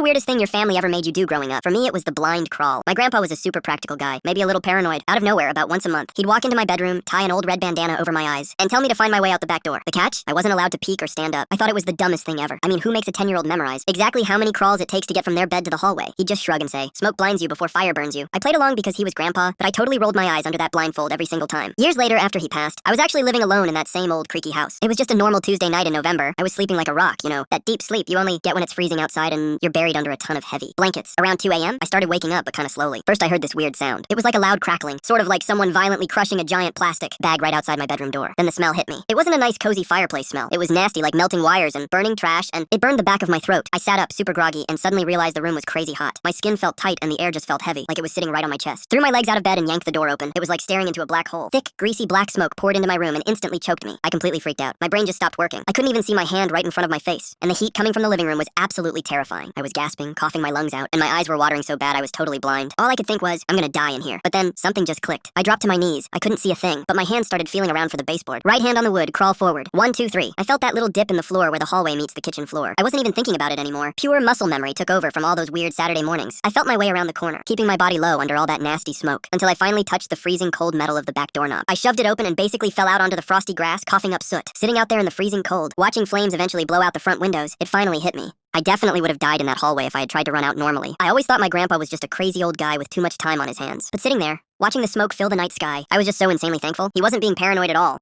weirdest thing your family ever made you do growing up? For me, it was the blind crawl. My grandpa was a super practical guy, maybe a little paranoid. Out of nowhere, about once a month, he'd walk into my bedroom, tie an old red bandana over my eyes, and tell me to find my way out the back door. The catch? I wasn't allowed to peek or stand up. I thought it was the dumbest thing ever. I mean, who makes a 10-year-old memorize exactly how many crawls it takes to get from their bed to the hallway? He'd just shrug and say, "Smoke blinds you before fire burns you." I played along because he was grandpa, but I totally rolled my eyes under that blindfold every single time. Years later, after he passed, I was actually living alone in that same old creaky house. It was just a normal Tuesday night in November. I was sleeping like a rock, that deep sleep you only get when it's freezing outside and you're buried under a ton of heavy blankets. Around 2 a.m., I started waking up, but kind of slowly. First, I heard this weird sound. It was like a loud crackling, sort of like someone violently crushing a giant plastic bag right outside my bedroom door. Then the smell hit me. It wasn't a nice, cozy fireplace smell. It was nasty, like melting wires and burning trash, and it burned the back of my throat. I sat up, super groggy, and suddenly realized the room was crazy hot. My skin felt tight and the air just felt heavy, like it was sitting right on my chest. Threw my legs out of bed and yanked the door open. It was like staring into a black hole. Thick, greasy black smoke poured into my room and instantly choked me. I completely freaked out. My brain just stopped working. I couldn't even see my hand right in front of my face, and the heat coming from the living room was absolutely terrifying. I was gasping, coughing my lungs out, and my eyes were watering so bad I was totally blind. All I could think was, I'm gonna die in here. But then, something just clicked. I dropped to my knees. I couldn't see a thing, but my hands started feeling around for the baseboard. Right hand on the wood, crawl forward. 1, 2, 3. I felt that little dip in the floor where the hallway meets the kitchen floor. I wasn't even thinking about it anymore. Pure muscle memory took over from all those weird Saturday mornings. I felt my way around the corner, keeping my body low under all that nasty smoke, until I finally touched the freezing cold metal of the back doorknob. I shoved it open and basically fell out onto the frosty grass, coughing up soot. Sitting out there in the freezing cold, watching flames eventually blow out the front windows, it finally hit me. I definitely would have died in that hallway if I had tried to run out normally. I always thought my grandpa was just a crazy old guy with too much time on his hands. But sitting there, watching the smoke fill the night sky, I was just so insanely thankful. He wasn't being paranoid at all.